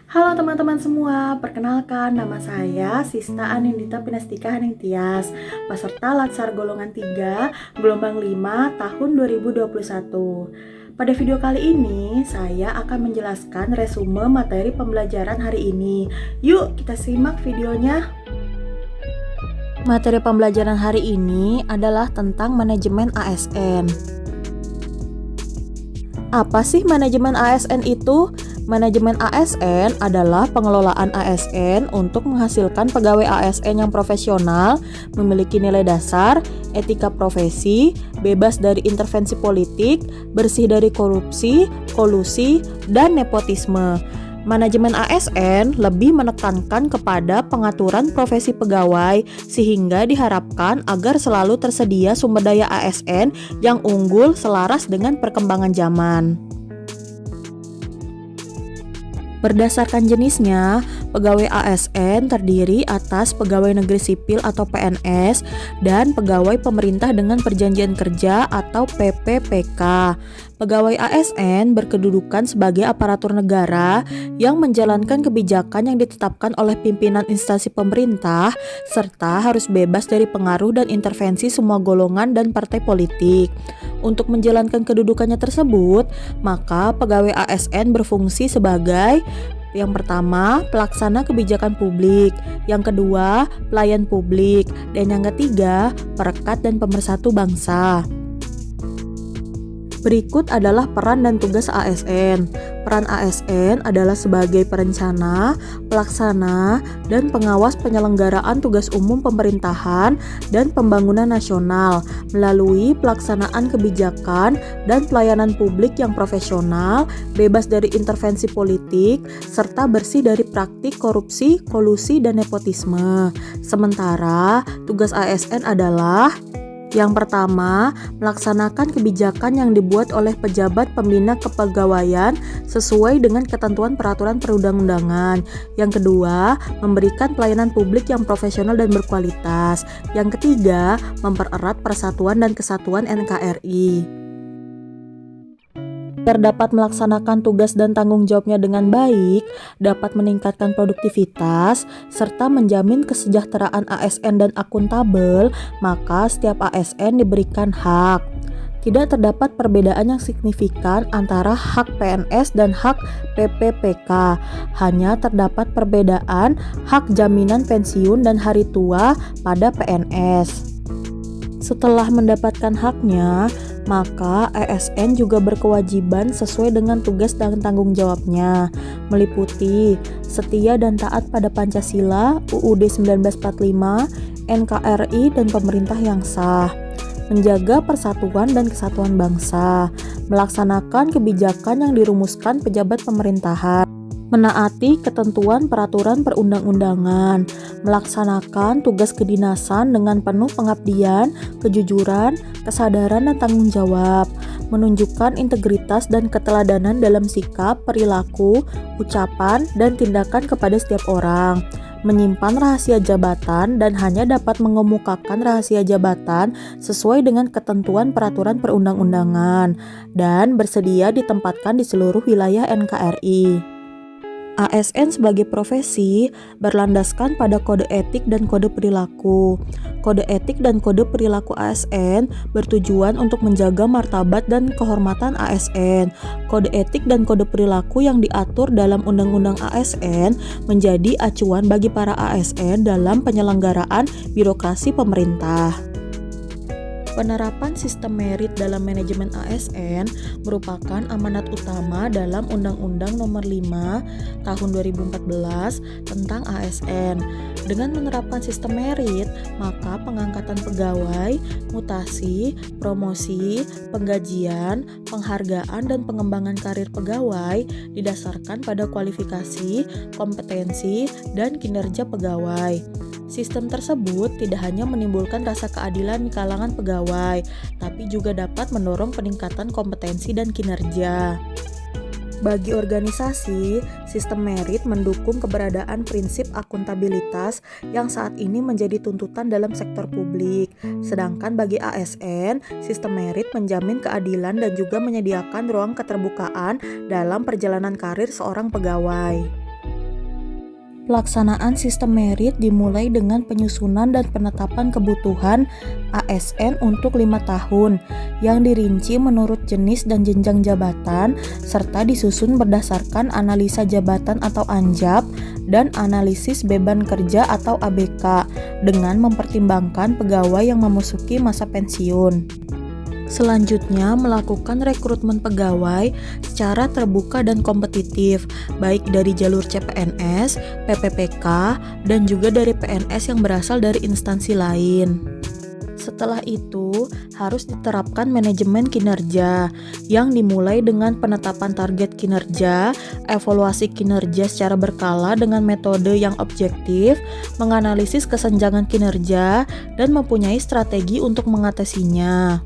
Halo teman-teman semua, perkenalkan nama saya Sista Anindita Pinastika Haningtyas, peserta Latsar golongan 3, gelombang 5 tahun 2021. Pada video kali ini, saya akan menjelaskan resume materi pembelajaran hari ini. Yuk kita simak videonya. Materi pembelajaran hari ini adalah tentang manajemen ASN. Apa sih manajemen ASN itu? Manajemen ASN adalah pengelolaan ASN untuk menghasilkan pegawai ASN yang profesional, memiliki nilai dasar, etika profesi, bebas dari intervensi politik, bersih dari korupsi, kolusi, dan nepotisme. Manajemen ASN lebih menekankan kepada pengaturan profesi pegawai sehingga diharapkan agar selalu tersedia sumber daya ASN yang unggul selaras dengan perkembangan zaman. Berdasarkan jenisnya, pegawai ASN terdiri atas pegawai negeri sipil atau PNS dan pegawai pemerintah dengan perjanjian kerja atau PPPK. Pegawai ASN berkedudukan sebagai aparatur negara yang menjalankan kebijakan yang ditetapkan oleh pimpinan instansi pemerintah serta harus bebas dari pengaruh dan intervensi semua golongan dan partai politik. Untuk menjalankan kedudukannya tersebut, maka pegawai ASN berfungsi sebagai yang pertama, pelaksana kebijakan publik, yang kedua, pelayan publik, dan yang ketiga, perekat dan pemersatu bangsa. Berikut adalah peran dan tugas ASN. Peran ASN adalah sebagai perencana, pelaksana, dan pengawas penyelenggaraan tugas umum pemerintahan dan pembangunan nasional melalui pelaksanaan kebijakan dan pelayanan publik yang profesional, bebas dari intervensi politik, serta bersih dari praktik korupsi, kolusi, dan nepotisme. Sementara tugas ASN adalah yang pertama, melaksanakan kebijakan yang dibuat oleh pejabat pembina kepegawaian sesuai dengan ketentuan peraturan perundang-undangan. Yang kedua, memberikan pelayanan publik yang profesional dan berkualitas. Yang ketiga, mempererat persatuan dan kesatuan NKRI. Agar dapat melaksanakan tugas dan tanggung jawabnya dengan baik, dapat meningkatkan produktivitas, serta menjamin kesejahteraan ASN dan akuntabel, maka setiap ASN diberikan hak. Tidak terdapat perbedaan yang signifikan antara hak PNS dan hak PPPK. Hanya terdapat perbedaan hak jaminan pensiun dan hari tua pada PNS. Setelah mendapatkan haknya, maka ASN juga berkewajiban sesuai dengan tugas dan tanggung jawabnya, meliputi setia dan taat pada Pancasila, UUD 1945, NKRI, dan pemerintah yang sah, menjaga persatuan dan kesatuan bangsa, melaksanakan kebijakan yang dirumuskan pejabat pemerintahan, menaati ketentuan peraturan perundang-undangan, melaksanakan tugas kedinasan dengan penuh pengabdian, kejujuran, kesadaran dan tanggung jawab, menunjukkan integritas dan keteladanan dalam sikap, perilaku, ucapan, dan tindakan kepada setiap orang, menyimpan rahasia jabatan dan hanya dapat mengemukakan rahasia jabatan sesuai dengan ketentuan peraturan perundang-undangan, dan bersedia ditempatkan di seluruh wilayah NKRI. ASN sebagai profesi berlandaskan pada kode etik dan kode perilaku. Kode etik dan kode perilaku ASN bertujuan untuk menjaga martabat dan kehormatan ASN. Kode etik dan kode perilaku yang diatur dalam Undang-Undang ASN menjadi acuan bagi para ASN dalam penyelenggaraan birokrasi pemerintah. Penerapan sistem merit dalam manajemen ASN merupakan amanat utama dalam Undang-Undang Nomor 5 Tahun 2014 tentang ASN. Dengan menerapkan sistem merit, maka pengangkatan pegawai, mutasi, promosi, penggajian, penghargaan, dan pengembangan karir pegawai didasarkan pada kualifikasi, kompetensi, dan kinerja pegawai. Sistem tersebut tidak hanya menimbulkan rasa keadilan di kalangan pegawai, tapi juga dapat mendorong peningkatan kompetensi dan kinerja. Bagi organisasi, sistem merit mendukung keberadaan prinsip akuntabilitas yang saat ini menjadi tuntutan dalam sektor publik. Sedangkan bagi ASN, sistem merit menjamin keadilan dan juga menyediakan ruang keterbukaan dalam perjalanan karir seorang pegawai. Pelaksanaan sistem merit dimulai dengan penyusunan dan penetapan kebutuhan ASN untuk 5 tahun yang dirinci menurut jenis dan jenjang jabatan serta disusun berdasarkan analisa jabatan atau ANJAP dan analisis beban kerja atau ABK dengan mempertimbangkan pegawai yang memasuki masa pensiun. Selanjutnya, melakukan rekrutmen pegawai secara terbuka dan kompetitif, baik dari jalur CPNS, PPPK, dan juga dari PNS yang berasal dari instansi lain. Setelah itu, harus diterapkan manajemen kinerja yang dimulai dengan penetapan target kinerja, evaluasi kinerja secara berkala dengan metode yang objektif, menganalisis kesenjangan kinerja, dan mempunyai strategi untuk mengatasinya.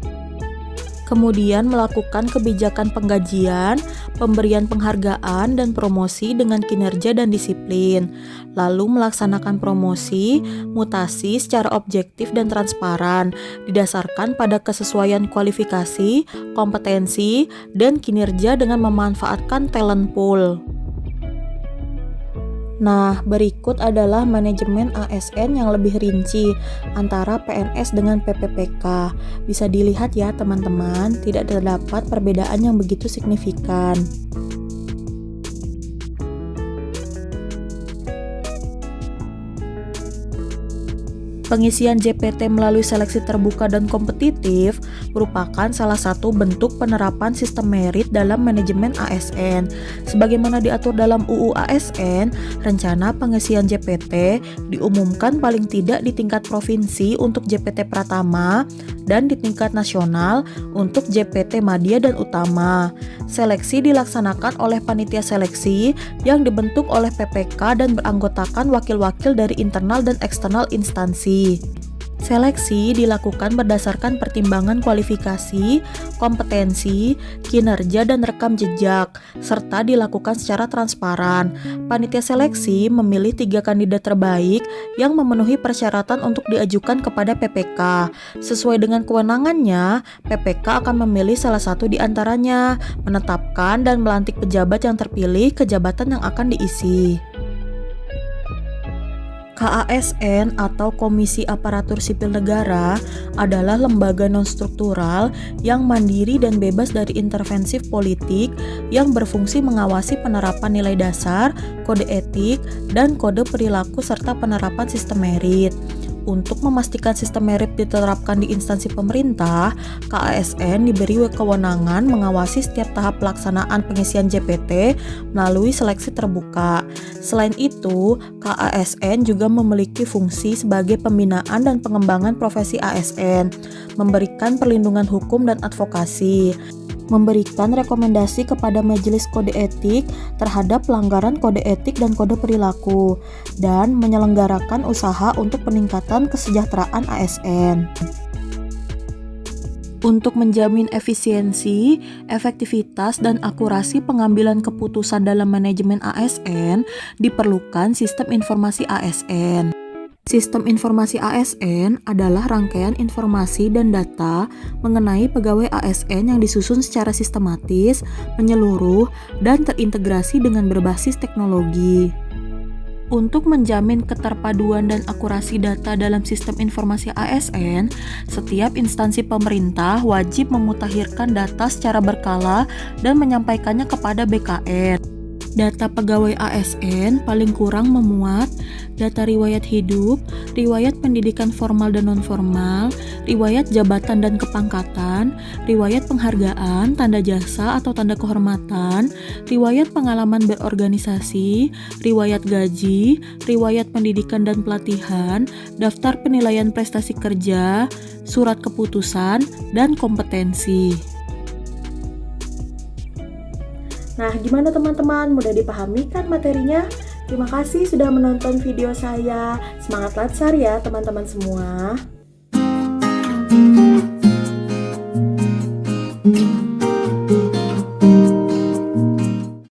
Kemudian melakukan kebijakan penggajian, pemberian penghargaan, dan promosi dengan kinerja dan disiplin. Lalu melaksanakan promosi, mutasi secara objektif dan transparan, didasarkan pada kesesuaian kualifikasi, kompetensi, dan kinerja dengan memanfaatkan talent pool. Nah, berikut adalah manajemen ASN yang lebih rinci antara PNS dengan PPPK. Bisa dilihat ya teman-teman, tidak terdapat perbedaan yang begitu signifikan. Pengisian JPT melalui seleksi terbuka dan kompetitif merupakan salah satu bentuk penerapan sistem merit dalam manajemen ASN. Sebagaimana diatur dalam UU ASN, rencana pengisian JPT diumumkan paling tidak di tingkat provinsi untuk JPT Pratama dan di tingkat nasional untuk JPT Madya dan Utama. Seleksi dilaksanakan oleh panitia seleksi yang dibentuk oleh PPK dan beranggotakan wakil-wakil dari internal dan eksternal instansi. Seleksi dilakukan berdasarkan pertimbangan kualifikasi, kompetensi, kinerja, dan rekam jejak, serta dilakukan secara transparan. Panitia seleksi memilih 3 kandidat terbaik yang memenuhi persyaratan untuk diajukan kepada PPK. Sesuai dengan kewenangannya, PPK akan memilih salah satu di antaranya, menetapkan dan melantik pejabat yang terpilih ke jabatan yang akan diisi. KASN atau Komisi Aparatur Sipil Negara adalah lembaga non-struktural yang mandiri dan bebas dari intervensi politik yang berfungsi mengawasi penerapan nilai dasar, kode etik, dan kode perilaku serta penerapan sistem merit. Untuk memastikan sistem merit diterapkan di instansi pemerintah, KASN diberi kewenangan mengawasi setiap tahap pelaksanaan pengisian JPT melalui seleksi terbuka. Selain itu, KASN juga memiliki fungsi sebagai pembinaan dan pengembangan profesi ASN, memberikan perlindungan hukum dan advokasi, memberikan rekomendasi kepada Majelis Kode Etik terhadap pelanggaran kode etik dan kode perilaku, dan menyelenggarakan usaha untuk peningkatan kesejahteraan ASN. Untuk menjamin efisiensi, efektivitas, dan akurasi pengambilan keputusan dalam manajemen ASN, diperlukan sistem informasi ASN. Sistem informasi ASN adalah rangkaian informasi dan data mengenai pegawai ASN yang disusun secara sistematis, menyeluruh, dan terintegrasi dengan berbasis teknologi. Untuk menjamin keterpaduan dan akurasi data dalam sistem informasi ASN, setiap instansi pemerintah wajib memutakhirkan data secara berkala dan menyampaikannya kepada BKN. Data pegawai ASN paling kurang memuat data riwayat hidup, riwayat pendidikan formal dan non-formal, riwayat jabatan dan kepangkatan, riwayat penghargaan, tanda jasa atau tanda kehormatan, riwayat pengalaman berorganisasi, riwayat gaji, riwayat pendidikan dan pelatihan, daftar penilaian prestasi kerja, surat keputusan, dan kompetensi. Nah, gimana teman-teman? Mudah dipahami kan materinya? Terima kasih sudah menonton video saya. Semangat latsar ya teman-teman semua.